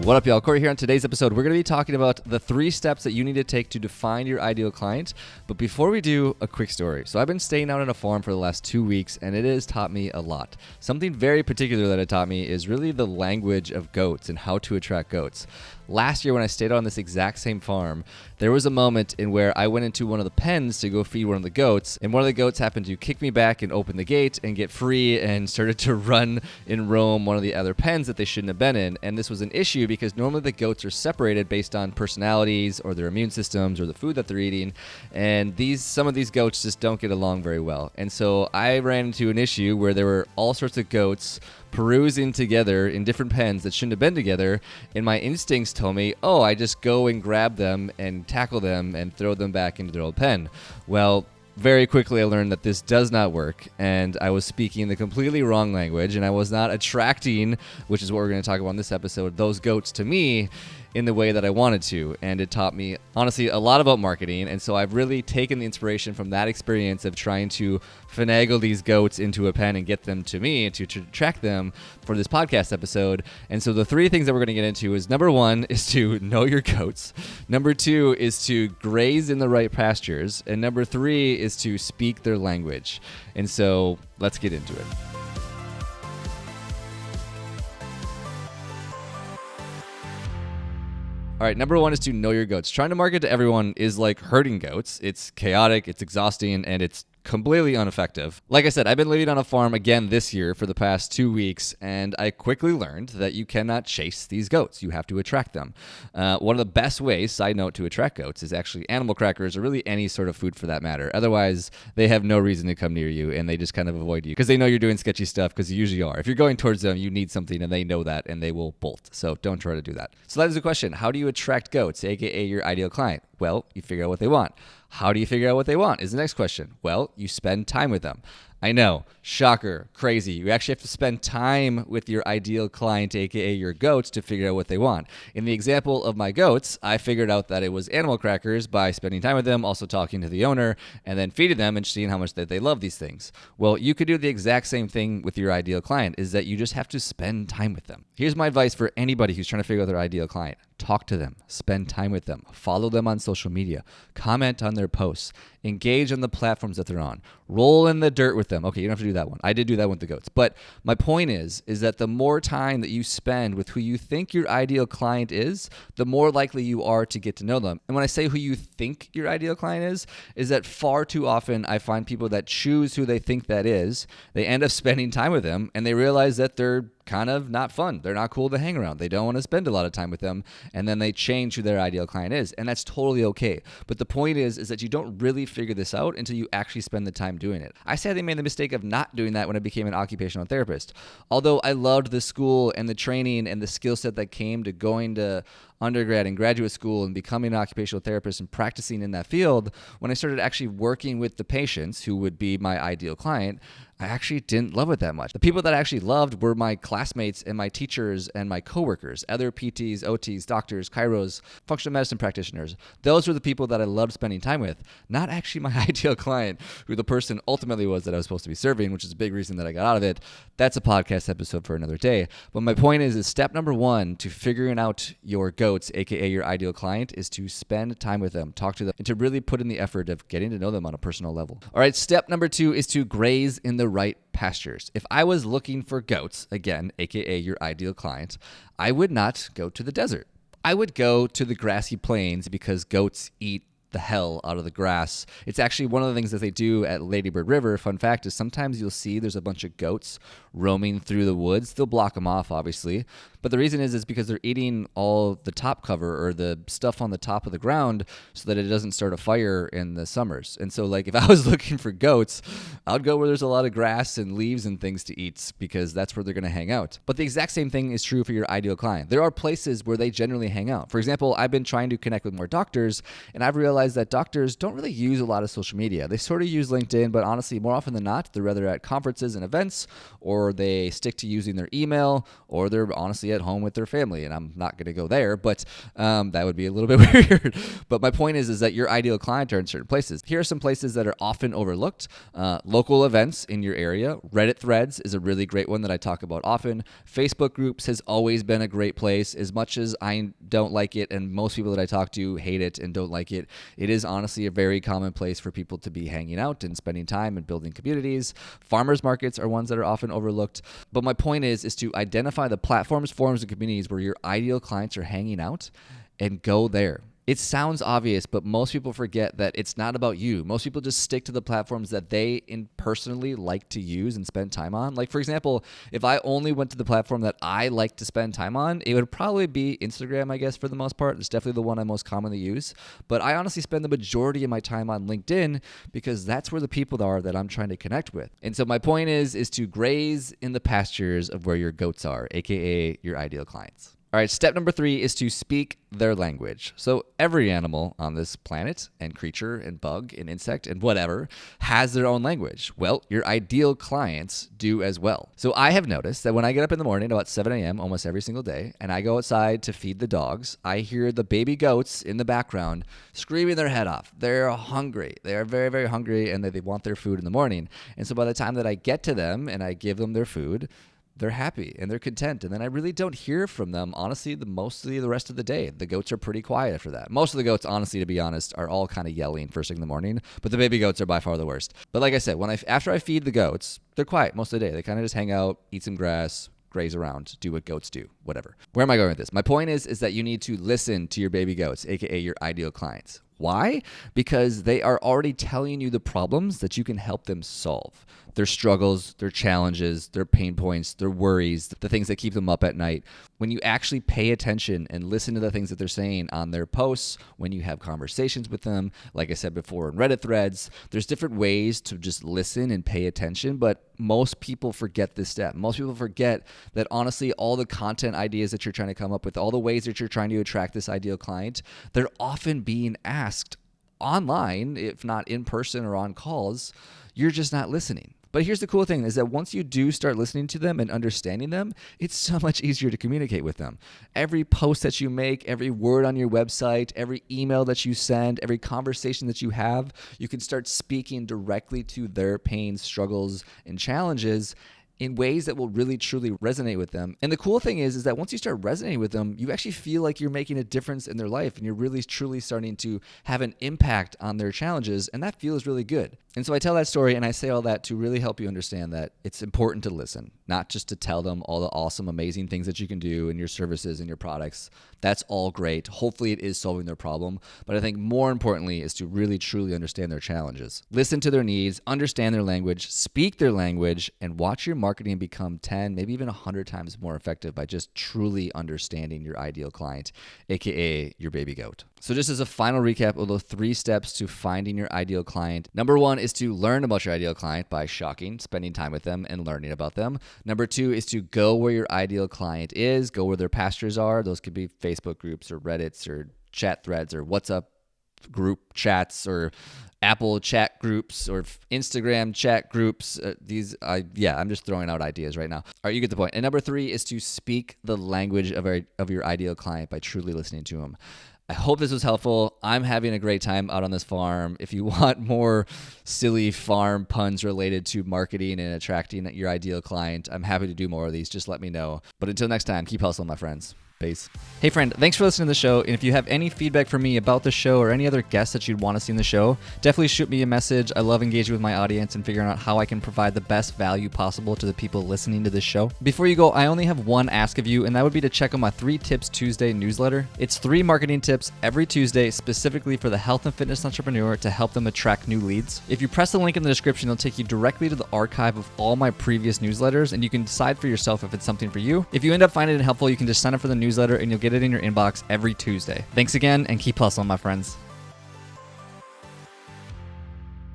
What up, y'all? Corey here. On today's episode, we're going to be talking about the 3 steps that you need to take to define your ideal client. But before we do, a quick story. So I've been staying out on a farm for the last 2 weeks, and it has taught me a lot. Something very particular that it taught me is really the language of goats and how to attract goats. Last year when I stayed on this exact same farm, there was a moment in where I went into one of the pens to go feed one of the goats, and one of the goats happened to kick me back and open the gate and get free and started to run and roam one of the other pens that they shouldn't have been in. And this was an issue because normally the goats are separated based on personalities or their immune systems or the food that they're eating, and some of these goats just don't get along very well. And so I ran into an issue where there were all sorts of goats perusing together in different pens that shouldn't have been together, and my instincts told me, I just go and grab them and tackle them and throw them back into their old pen. Well, very quickly I learned that this does not work, and I was speaking the completely wrong language, and I was not attracting, which is what we're going to talk about in this episode, those goats to me in the way that I wanted to. And it taught me, honestly, a lot about marketing. And so I've really taken the inspiration from that experience of trying to finagle these goats into a pen and get them to me to attract them for this podcast episode. And so the 3 things that we're going to get into is, number 1 is to know your goats. Number 2 is to graze in the right pastures. And number 3 is to speak their language. And so let's get into it. All right, number 1 is to know your goats. Trying to market to everyone is like herding goats. It's chaotic, it's exhausting, and it's completely ineffective. Like I said, I've been living on a farm again this year for the past 2 weeks, and I quickly learned that you cannot chase these goats. You have to attract them. One of the best ways, side note, to attract goats is actually animal crackers, or really any sort of food for that matter. Otherwise, they have no reason to come near you, and they just kind of avoid you because they know you're doing sketchy stuff, because you usually are. If you're going towards them, you need something, and they know that, and they will bolt. So don't try to do that. So that is the question. How do you attract goats, aka your ideal client? Well, you figure out what they want. How do you figure out what they want is the next question. Well, you spend time with them. I know, shocker, crazy. You actually have to spend time with your ideal client, aka your goats, to figure out what they want. In the example of my goats, I figured out that it was animal crackers by spending time with them, also talking to the owner, and then feeding them and seeing how much that they love these things. Well, you could do the exact same thing with your ideal client, is that you just have to spend time with them. Here's my advice for anybody who's trying to figure out their ideal client. Talk to them, spend time with them, follow them on social media, comment on their posts, engage on the platforms that they're on, roll in the dirt with them. Okay, you don't have to do that one. I did do that with the goats. But my point is that the more time that you spend with who you think your ideal client is, the more likely you are to get to know them. And when I say who you think your ideal client is that far too often I find people that choose who they think that is, they end up spending time with them, and they realize that they're kind of not fun. They're not cool to hang around. They don't want to spend a lot of time with them, and then they change who their ideal client is, and that's totally okay. But the point is that you don't really figure this out until you actually spend the time doing it. I sadly made the mistake of not doing that when I became an occupational therapist. Although I loved the school and the training and the skill set that came to going to undergrad and graduate school and becoming an occupational therapist and practicing in that field, when I started actually working with the patients who would be my ideal client, I actually didn't love it that much. The people that I actually loved were my classmates and my teachers and my coworkers, other PTs, OTs, doctors, chiros, functional medicine practitioners. Those were the people that I loved spending time with, not actually my ideal client, who the person ultimately was that I was supposed to be serving, which is a big reason that I got out of it. That's a podcast episode for another day. But my point is step number 1 to figuring out your goats, aka your ideal client, is to spend time with them, talk to them, and to really put in the effort of getting to know them on a personal level. All right, step number 2 is to graze in the right pastures. If I was looking for goats, again, aka your ideal client, I would not go to the desert. I would go to the grassy plains because goats eat the hell out of the grass. It's actually one of the things that they do at Lady Bird River. Fun fact is sometimes you'll see there's a bunch of goats roaming through the woods. They'll block them off, obviously. But the reason is because they're eating all the top cover or the stuff on the top of the ground so that it doesn't start a fire in the summers. And so like if I was looking for goats, I would go where there's a lot of grass and leaves and things to eat because that's where they're going to hang out. But the exact same thing is true for your ideal client. There are places where they generally hang out. For example, I've been trying to connect with more doctors, and I've realized realized that doctors don't really use a lot of social media. They sort of use LinkedIn, but honestly, more often than not, they're either at conferences and events, or they stick to using their email, or they're honestly at home with their family. And I'm not going to go there, but that would be a little bit weird. But my point is that your ideal client are in certain places. Here are some places that are often overlooked. Local events in your area. Reddit threads is a really great one that I talk about often. Facebook groups has always been a great place. As much as I don't like it, and most people that I talk to hate it and don't like it, it is honestly a very common place for people to be hanging out and spending time and building communities. Farmers markets are ones that are often overlooked. But my point is to identify the platforms, forums, and communities where your ideal clients are hanging out and go there. It sounds obvious, but most people forget that it's not about you. Most people just stick to the platforms that they personally like to use and spend time on. Like, for example, if I only went to the platform that I like to spend time on, it would probably be Instagram, I guess, for the most part. It's definitely the one I most commonly use. But I honestly spend the majority of my time on LinkedIn because that's where the people are that I'm trying to connect with. And so my point is to graze in the pastures of where your goats are, aka your ideal clients. All right, step number 3 is to speak their language. So every animal on this planet and creature and bug and insect and whatever has their own language. Well, your ideal clients do as well. So I have noticed that when I get up in the morning about 7 a.m. almost every single day and I go outside to feed the dogs, I hear the baby goats in the background screaming their head off. They're hungry. They are very, very hungry and they want their food in the morning. And so by the time that I get to them and I give them their food, they're happy and they're content. And then I really don't hear from them, honestly, mostly the rest of the day. The goats are pretty quiet after that. Most of the goats, honestly, to be honest, are all kind of yelling first thing in the morning, but the baby goats are by far the worst. But like I said, after I feed the goats, they're quiet most of the day. They kind of just hang out, eat some grass, graze around, do what goats do, whatever. Where am I going with this? My point is that you need to listen to your baby goats, aka your ideal clients. Why? Because they are already telling you the problems that you can help them solve. Their struggles, their challenges, their pain points, their worries, the things that keep them up at night. When you actually pay attention and listen to the things that they're saying on their posts, when you have conversations with them, like I said before in Reddit threads, there's different ways to just listen and pay attention, but most people forget this step. Most people forget that honestly, all the content ideas that you're trying to come up with, all the ways that you're trying to attract this ideal client, they're often being asked online, if not in person or on calls. You're just not listening. But here's the cool thing is that once you do start listening to them and understanding them, it's so much easier to communicate with them. Every post that you make, every word on your website, every email that you send, every conversation that you have, you can start speaking directly to their pains, struggles, and challenges in ways that will really truly resonate with them. And the cool thing is that once you start resonating with them, you actually feel like you're making a difference in their life and you're really truly starting to have an impact on their challenges, and that feels really good. And so I tell that story and I say all that to really help you understand that it's important to listen, not just to tell them all the awesome, amazing things that you can do in your services and your products. That's all great. Hopefully it is solving their problem. But I think more importantly is to really truly understand their challenges. Listen to their needs, understand their language, speak their language, and watch your marketing become 10, maybe even 100 times more effective by just truly understanding your ideal client, aka your baby goat. So just as a final recap of the 3 steps to finding your ideal client. Number 1 is to learn about your ideal client by spending time with them and learning about them. Number 2 is to go where your ideal client is, go where their pastures are. Those could be Facebook groups or Reddits or chat threads or WhatsApp group chats or Apple chat groups or Instagram chat groups. I'm just throwing out ideas right now. All right, you get the point. And number 3 is to speak the language of your ideal client by truly listening to them. I hope this was helpful. I'm having a great time out on this farm. If you want more silly farm puns related to marketing and attracting your ideal client, I'm happy to do more of these. Just let me know. But until next time, keep hustling, my friends. Peace. Hey friend, thanks for listening to the show. And if you have any feedback for me about the show or any other guests that you'd want to see in the show, definitely shoot me a message. I love engaging with my audience and figuring out how I can provide the best value possible to the people listening to this show. Before you go, I only have one ask of you, and that would be to check out my 3 Tips Tuesday newsletter. It's 3 marketing tips every Tuesday specifically for the health and fitness entrepreneur to help them attract new leads. If you press the link in the description, it'll take you directly to the archive of all my previous newsletters, and you can decide for yourself if it's something for you. If you end up finding it helpful, you can just sign up for the newsletter and you'll get it in your inbox every Tuesday. Thanks again and keep hustling, my friends.